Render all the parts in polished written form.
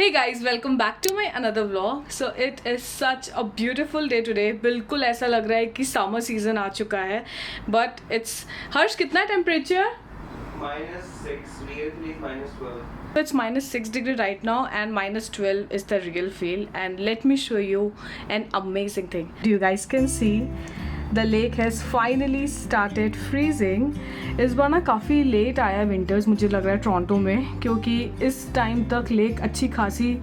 Hey guys, welcome back to my another vlog. So it is such a beautiful day today. बिल्कुल ऐसा लग रहा है कि summer season आ चुका है. But it's हर्ष कितना temperature? -6, real feel is -12. So it's -6 degree right now and -12 is the real feel. And let me show you an amazing thing. You guys can see the lake has finally started freezing. इस बार ना काफ़ी late आया winters मुझे लग रहा है Toronto में, क्योंकि इस टाइम तक लेक अच्छी खासी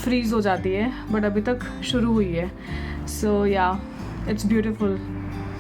फ्रीज हो जाती है, बट अभी तक शुरू हुई है. सो या it's beautiful.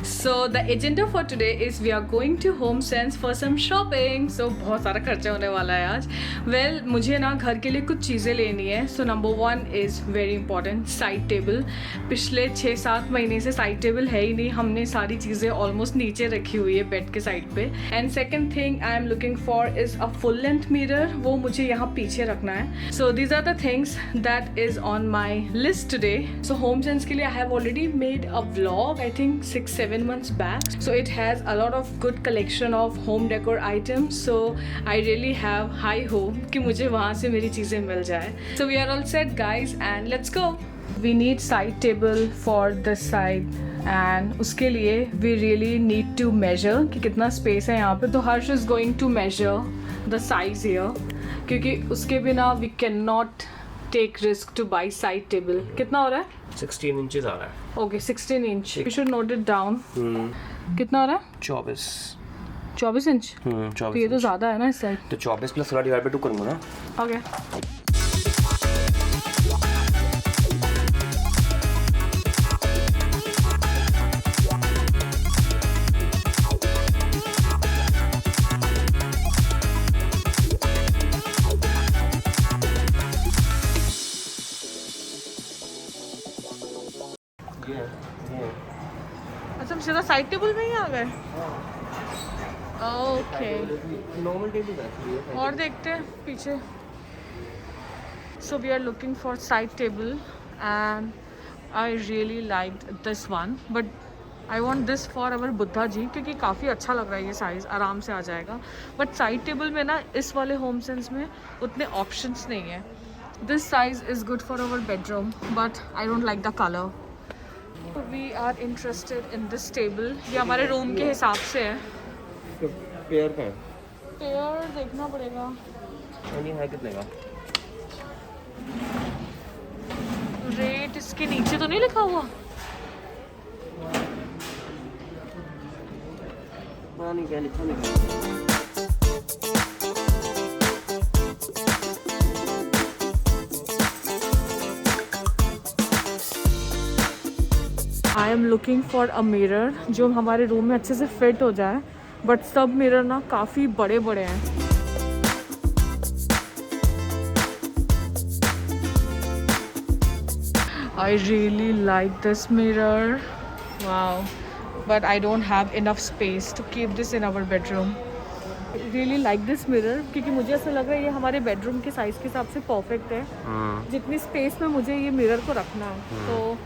So the agenda for today is we are going to HomeSense for some shopping. So बहुत सारा खर्चा होने वाला है आज. Well, मुझे ना घर के लिए कुछ चीज़ें लेनी है. So number 1 is very important, side table. पिछले 6-7 महीने से साइड टेबल है ही नहीं. हमने सारी चीज़ें ऑलमोस्ट नीचे रखी हुई है बेड के साइड पे. And second thing I am looking for is a full length mirror. वो मुझे यहाँ पीछे रखना है. So these are the things that is on my list today. So HomeSense के लिए I have already made a vlog, I think 6-7 months back. So it has a lot of good collection of home decor items. So I really have high hope कि मुझे वहाँ से मेरी चीज़ें मिल जाए. So we are all set guys and let's go. We need side table for this side and उसके लिए we really need to measure कि कितना space है यहाँ पे. तो हर्ष is going to measure the size here क्योंकि उसके बिना we cannot take risk to buy side table. कितना हो रहा है? 16 इंचेस आ रहा है. Okay, 16 inch. You should note it down. कितना हो रहा है? 24 इंच. 24 तो ये तो ज़्यादा है ना इस साइड. तो 24 प्लस थोड़ा डिवाइड बाय 2 करूँगा ना. Okay. अच्छा, हम सीधा साइड टेबल में ही आ गए. ओके, नॉर्मल टेबल है. और देखते हैं पीछे. So we are looking for side table and I really like this one, but I want this for our Buddha ji क्योंकि काफ़ी अच्छा लग रहा है. ये साइज़ आराम से आ जाएगा. बट साइड टेबल में ना इस वाले HomeSense में उतने ऑप्शंस नहीं है. This size is good for our bedroom but I don't like the colour. We are interested in this table. ये हमारे रूम के हिसाब से है. पेयर का है. पेयर देखना पड़ेगा. नहीं है कितने का? रेट इसके नीचे तो नहीं लिखा हुआ. पता नहीं क्या लिखा नहीं. I am looking for a mirror जो हमारे रूम में अच्छे से फिट हो जाए. बट सब मिरर ना काफ़ी बड़े बड़े हैं. I really like this mirror. Wow, but I don't have enough space to keep this in our bedroom. Really like this mirror क्योंकि मुझे ऐसा लग रहा है ये हमारे बेडरूम के साइज़ के हिसाब से परफेक्ट है. जितनी स्पेस में मुझे ये मिरर को रखना है. तो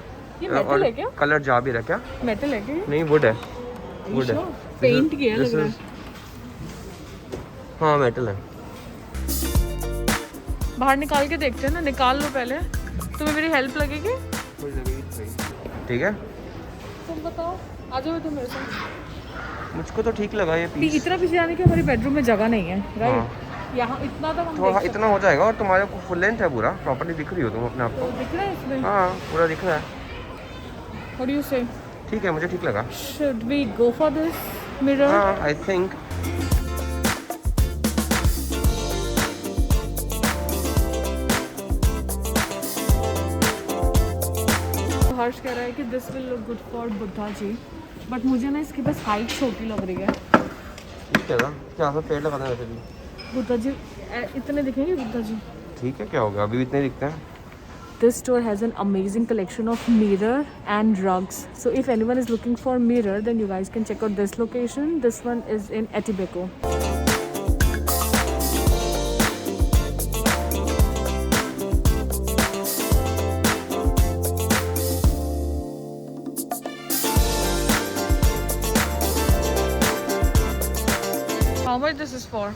ये मेटल है क्या? कलर जा भी रहा क्या? मेटल है क्या? नहीं, वुड है. वुड है. पेंट किया लग रहा है. हाँ, मेटल है. बाहर निकाल के देखते हैं ना. निकाल लो पहले. तुम्हें मेरी हेल्प लगेगी? ठीक है. तुम बताओ. आ जाओ तुम मेरे साथ. मुझको तो ठीक लगा ये पीस. इतना पीछे जाने की हमारे बेडरूम में जगह नहीं है. राइट. यहाँ इतना तक हम तो देख हाँ, सकते इतना हो जाएगा. और तुम्हारे को फुल लेंथ है पूरा. प्रॉपर्ली दिख रही हो तुम अपने आप हैं. को. तो दिख रहा है इसमें. हाँ, पूरा दिख रहा है. What do you say? ठीक है, मुझे ठीक लगा. Should we go for this mirror? हाँ, आई थिंक. हर्ष कह रहा है कि this will look good for Buddha ji. But मुझे ना इसकी बस हाइट छोटी लग रही है. ठीक है ना. क्या सब पेड़ लगाना है वैसे भी. बुद्धा जी इतने दिखेंगे बुद्धा जी. ठीक है, क्या होगा, अभी भी इतने दिखते हैं. This store has an amazing collection of mirror and rugs. So if anyone is looking for mirror, then you guys can check out this location. This one is in Etibeco. How much this is for?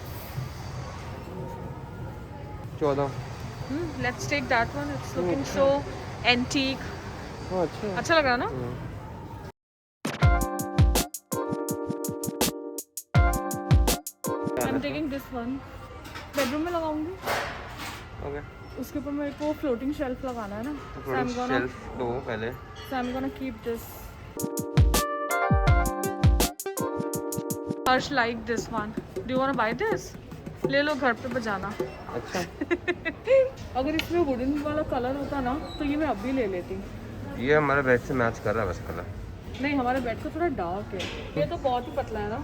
14. Let's take that one. It's looking so antique. हाँ अच्छा है। अच्छा लग रहा है ना? I'm taking this one. Bedroom में लगाऊंगी। ओके। उसके ऊपर मेरे को फ्लोटिंग शेल्फ लगाना है ना। तो शेल्फ दो पहले। So I'm gonna keep this. Harsh like this one. Do you wanna buy this? ले लो घर पे बजाना। अच्छा। अगर इसमें वुडन वाला कलर होता ना तो ये मैं अभी ले लेती। ये हमारे बेड से मैच कर रहा है वैसे कलर। नहीं, हमारे बेड तो थोड़ा डार्क है। ये तो बहुत ही पतला है ना।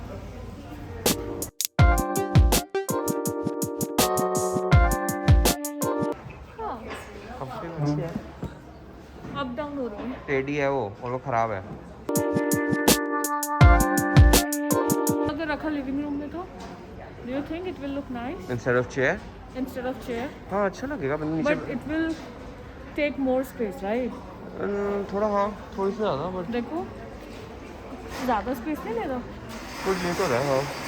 अप डाउन हो रही है। टेडी है वो और वो खराब है। अगर रखा लिविंग रूम में तो do you think it will look nice instead of chair. instead of chair? हाँ अच्छा लगेगा पर नीचे। But it will take more space, right? थोड़ा हाँ थोड़ी सी ज़्यादा बट देखो ज़्यादा स्पेस नहीं लेगा। कुछ नहीं तो रहा है।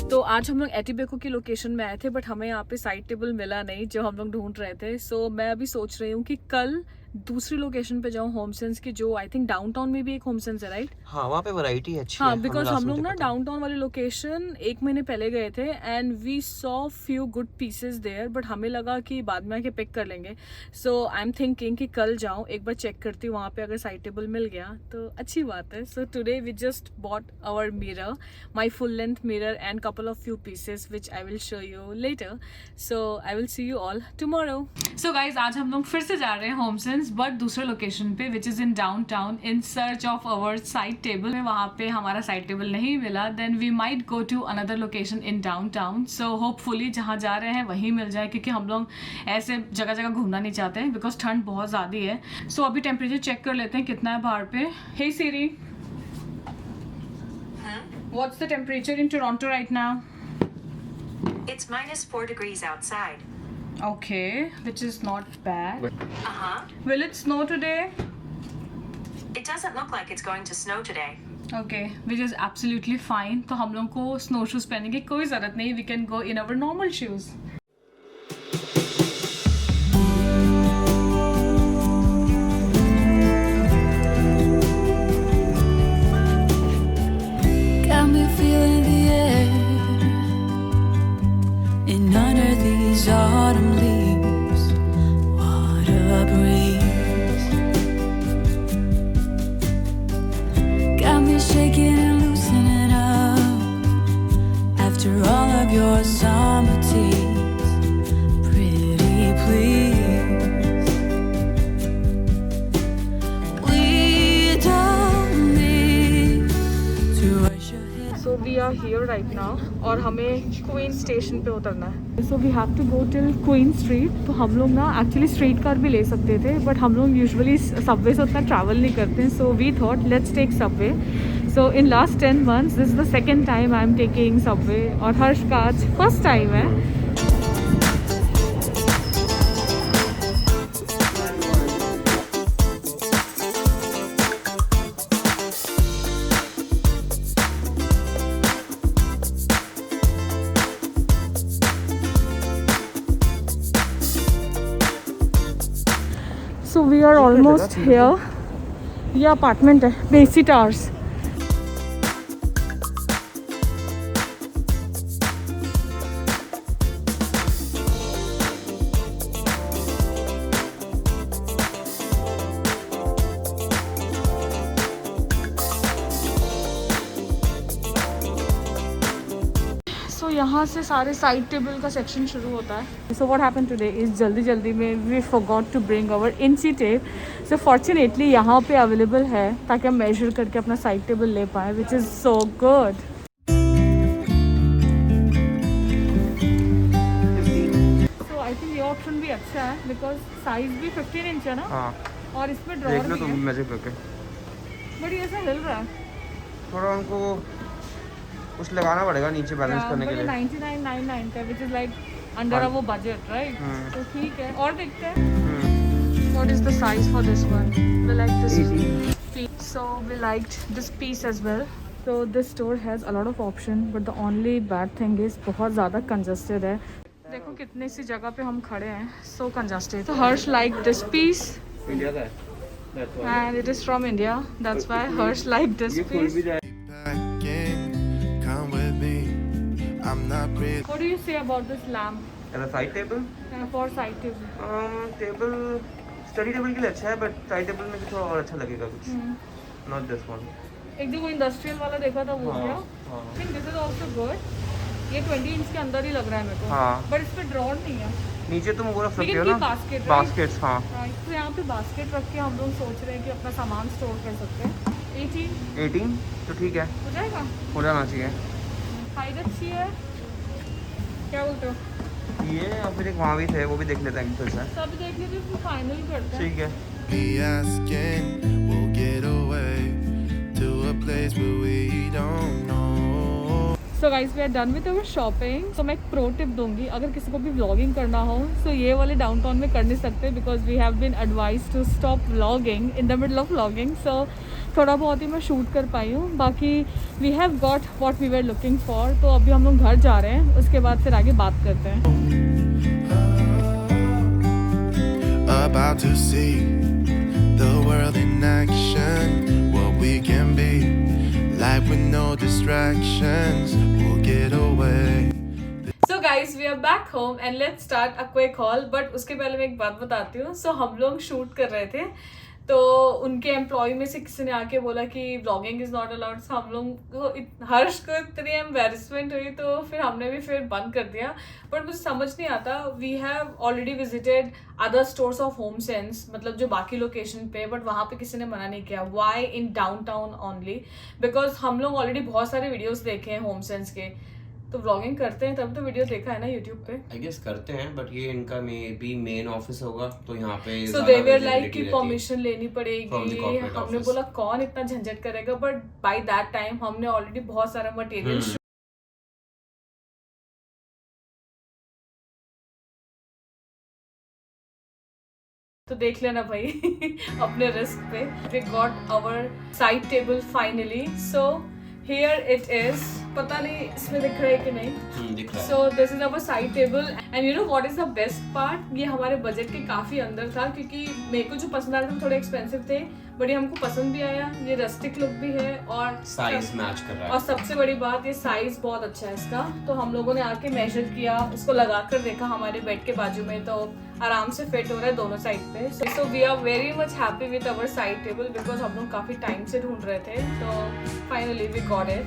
तो आज हम लोग एटीबेको की लोकेशन में आए थे बट हमें यहाँ पे साइड टेबल मिला नहीं जो हम लोग ढूंढ रहे थे। सो मैं अभी सोच रही हूँ कि कल दूसरी लोकेशन पे जाऊँ होमसेंस की, जो आई थिंक डाउनटाउन में भी एक होमसेंस है, राइट? हाँ वहाँ पे वैरायटी अच्छी हाँ, है। बिकॉज हम लोग ना डाउनटाउन वाली लोकेशन 1 महीने पहले गए थे and we saw few good pieces there, but हमें लगा कि बाद में आके पिक कर लेंगे। सो आई एम थिंकिंग कि कल जाऊँ, एक बार चेक करती हूँ वहाँ पे, अगर साइड टेबल मिल गया तो अच्छी बात है। So today we just bought our mirror, my full length mirror and couple of few pieces which I will show you later. So I will see you all tomorrow. So guys आज हम लोग फिर से जा रहे हैं होमसेंस but दूसरे location पे which is in downtown in search of our side table. वहाँ पे हमारा साइड टेबल नहीं मिला, then we might go to another location in downtown. So hopefully जहाँ जा रहे हैं वहीं मिल जाए, क्योंकि हम लोग ऐसे जगह जगह घूमना नहीं चाहते हैं बिकॉज ठंड बहुत ज़्यादा है। सो अभी टेम्परेचर चेक कर लेते हैं कितना है बाहर पे। Hey Siri, what's the temperature in Toronto right now? It's -4 degrees outside. Okay, which is not bad. Uh-huh. Will it snow today? It doesn't look like it's going to snow today. Okay, which is absolutely fine. तो हम लोग को snow shoes पहनने की कोई ज़रूरत नहीं, we can go in our normal shoes. Got me feeling the air, and under these autumn leaves, what a breeze. Got me shaking and loosening up after all of your summer teas. Pretty please, we don't need to rush ahead. So we are here right now और हमें queen station पे उतरना है। So we have to go till queen street. तो हम लोग ना actually street car भी ले सकते थे बट हम लोग यूजुअली सबवे से उतना ट्रैवल नहीं करते, so we thought let's take subway. So in last 10 months this is the second time I am taking subway और हर्ष का आज फर्स्ट टाइम है। So we are almost here. ये अपार्टमेंट है, बेसी टावर्स। सो यहाँ से सारे साइड टेबल का सेक्शन शुरू होता है। So what happened today is जल्दी में we forgot to bring our इंची टेप। सो फॉर्चुनेटली यहाँ पे अवेलेबल है ताकि हम मेजर करके अपना साइड टेबल ले पाए, which is so good. So I think ये ऑप्शन भी अच्छा है बिकॉज साइज भी 15 इंच है ना। हाँ और इसमें देख ड्रॉअर लो भी तुम है, मेजर करके। बट ये ऐसा हिल रहा है। थोड़ा उनको कुछ लगाना पड़ेगा नीचे बैलेंस करने के लिए। 99.99 का विच इज लाइक अंडर वो बजट, राइट? तो ठीक है और देखते हैं what is the size for this one. We like this so we liked this piece as well. So this store has a lot of option, but the only bad thing is बहुत ज़्यादा congested है. देखो कितनी सी जगह पे हम खड़े हैं, so congested. So Harsh liked this piece. India का है, that's why. And it is from India. That's why Harsh liked this ये खुल piece. भी जाए. Back in, come with me. I'm not breathing. What do you say about this lamp ऐसा side table, for side table? Table study table के लिए अच्छा है, but side table में भी थोड़ा और अच्छा लगेगा कुछ. Not this one. एक जो इंडस्ट्रियल वाला देखा था वो हाँ, क्या? हाँ. I think this is also good. ये 20 इंच के अंदर ही लग रहा है मेरे को. हाँ. बट इस पे ड्रॉर नहीं है. नीचे तुम वो रख We सकते can हो keep ना, basket, right? बास्केट्स. हाँ, तो यहाँ पे बास्केट रख के हम लोग सोच रहे हैं कि अपना सामान स्टोर कर सकते हैं. 18 18 तो ठीक है, हो जाएगा. हो जाना चाहिए. हाइट अच्छी है. क्या बोलते हो? ये और फिर एक वहाँ भी थे, वो भी देख लेते हैं फिर से. सब देख लीजिए, फिर फाइनल करते हैं. ठीक है. Be asking, we'll get away to a place where we don't know. So guys we are done with our shopping. तो मैं एक प्रो टिप दूंगी, अगर किसी को भी व्लॉगिंग करना हो तो ये वाले डाउनटाउन में कर नहीं सकते, because we have been advise to stop vlogging in the middle of vlogging. So थोड़ा बहुत ही मैं शूट कर पाई हूँ, बाकी we have got what we were looking for. तो अभी हम लोग घर जा रहे हैं, उसके बाद फिर आगे बात करते हैं. About to see the world in action, what we can be, life with no distractions, we'll get away. So guys we are back home and let's start a quick haul. But उसके पहले मैं एक बात बताती हूँ. सो हम लोग shoot कर रहे थे, तो उनके एम्प्लॉय में से किसी ने आके बोला कि व्लॉगिंग इज़ नॉट अलाउड. सो हम लोग को हर्ष को इतनी एम्बेरसमेंट हुई, तो फिर हमने भी फिर बंद कर दिया. बट मुझे समझ नहीं आता. We have already visited other stores of Home Sense, मतलब जो बाकी लोकेशन पे, बट वहाँ पे किसी ने मना नहीं किया. Why in downtown only? Because हम लोग ऑलरेडी बहुत सारे वीडियोज़ देखे हैं होम सेंस के. तो व्लॉगिंग करते हैं तब तो वीडियो देखा है ना यूट्यूब पे. आई गेस करते हैं, बट ये इनका मे बी मेन ऑफिस होगा, तो यहाँ पे सो दे वर लाइक कि परमिशन लेनी From the पड़ेगी. corporate हमने office. बोला कौन इतना झंझट करेगा, बट बाय दैट टाइम हमने ऑलरेडी बहुत सारा मटेरियल तो देख लेना भाई अपने रिस्क पे. We got our side table finally. So here it is. पता नहीं इसमें दिख रहा है कि नहीं. दिख रहा है. So this is our side table and you know what is the best part, ये हमारे बजट के काफी अंदर था, क्योंकि मेरे को जो पसंद आ रहे थे थोड़े एक्सपेंसिव थे, बट ये हमको पसंद भी आया. ये रस्टिक लुक भी है और साइज मैच कर रहा और है. सबसे बड़ी बात ये साइज बहुत अच्छा है इसका. तो हम लोगों ने आके मेजर किया, उसको लगा कर देखा हमारे बेड के बाजू में, तो आराम से फिट हो रहा है दोनों साइड पे. So we are very much happy with our side table, because हम लोग काफी टाइम से ढूंढ रहे थे. तो finally we got it.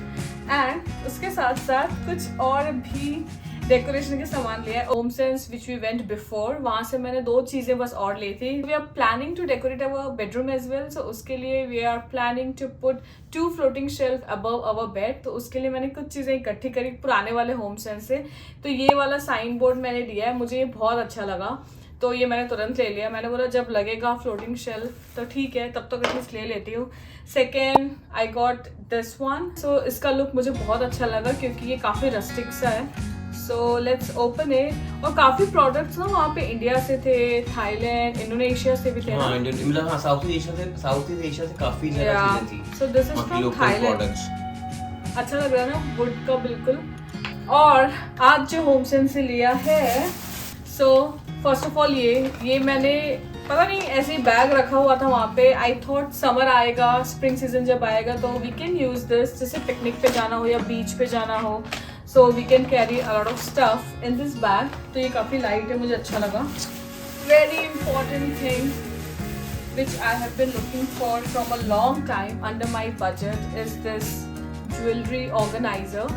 And उसके साथ साथ कुछ और भी डेकोरेशन के सामान लिया है. Home sense which we went before, वहाँ से मैंने 2 चीजें बस और ली थी. We are planning to decorate our bedroom as well. So उसके लिए we are planning to put 2 floating shelf above our bed. तो उसके लिए मैंने कुछ चीजें इकट्ठी करी पुराने वाले होम सेंस से. तो ये वाला साइन बोर्ड मैंने लिया है, मुझे ये बहुत अच्छा लगा, तो ये मैंने तुरंत ले लिया. मैंने बोला जब लगेगा फ्लोटिंग शेल्फ तो ठीक है, तब तक एटलीस्ट ले लेती हूँ. Second I got this one. So इसका लुक मुझे बहुत अच्छा लगा, क्योंकि ये काफ़ी रस्टिक सा है. So let's open it. और काफ़ी प्रोडक्ट्स ना वहाँ पे इंडिया से थे, थाईलैंड, इंडोनेशिया से भी थे. हाँ, इंडियन मतलब हाँ, साउथ ईस्ट एशिया से काफी ज्यादा चीजें थी. सो दिस इज बाकी फ्रॉम लोकल थाईलैंड. प्रोडक्ट्स. अच्छा लग रहा है ना, वुड का बिल्कुल. और आज जो होम सेंस से लिया है, सो फर्स्ट ऑफ ऑल ये मैंने पता नहीं ऐसे ही बैग रखा हुआ था वहाँ पे. आई थॉट समर आएगा, स्प्रिंग सीजन जब आएगा तो वी कैन यूज दिस, जैसे पिकनिक पे जाना हो या बीच पे जाना हो, so we can carry a lot of stuff in this bag. तो ये काफ़ी लाइट है, मुझे अच्छा लगा. Very important thing which I have been looking for from a long time under my budget is this jewelry organizer.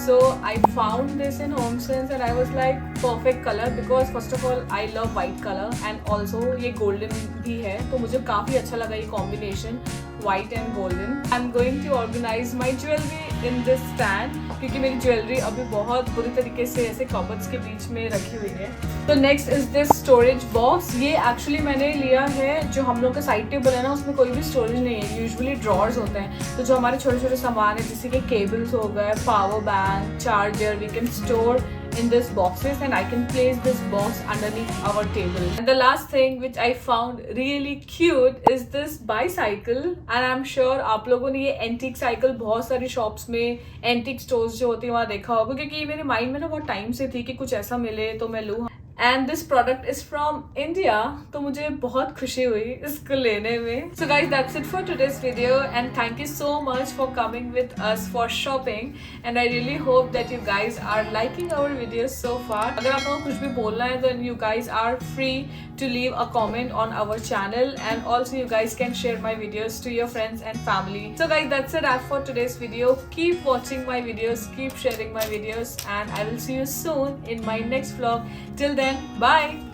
So I found this in HomeSense and I was like perfect color, because first of all I love white color and also ये golden भी है, तो मुझे काफ़ी अच्छा लगा ये combination white and golden. I'm going to organize my jewelry in this stand, क्योंकि मेरी ज्वेलरी अभी बहुत बुरी तरीके से ऐसे कबर्ड्स के बीच में रखी हुई है. तो next is this storage box. ये एक्चुअली मैंने लिया है, जो हम लोग का साइड टेबल है ना, उसमें कोई भी स्टोरेज नहीं है, यूजुअली ड्रॉर्स होते हैं. तो जो हमारे छोटे छोटे सामान है, जैसे कि केबल्स हो गए, power bank, charger, we can store in this boxes and I can place this box underneath our table. And the last thing which I found really cute is this bicycle, and I'm sure आप लोगों ने ये antique cycle बहुत सारी shops में, antique stores जो होती है वहाँ देखा होगा, क्योंकि ये मेरे माइंड में ना बहुत टाइम से थी कि कुछ ऐसा मिले तो मैं लूँ. And this product is from India, तो मुझे बहुत खुशी हुई इसको लेने में. So guys, that's it for today's video, and thank you so much for coming with us for shopping. And I really hope that you guys are liking our videos so far. अगर आप लोगों को कुछ भी बोलना है, then you guys are free to leave a comment on our channel, and also you guys can share my videos to your friends and family. So guys, that's a wrap for today's video. Keep watching my videos, keep sharing my videos, and I will see you soon in my next vlog. Till then, bye.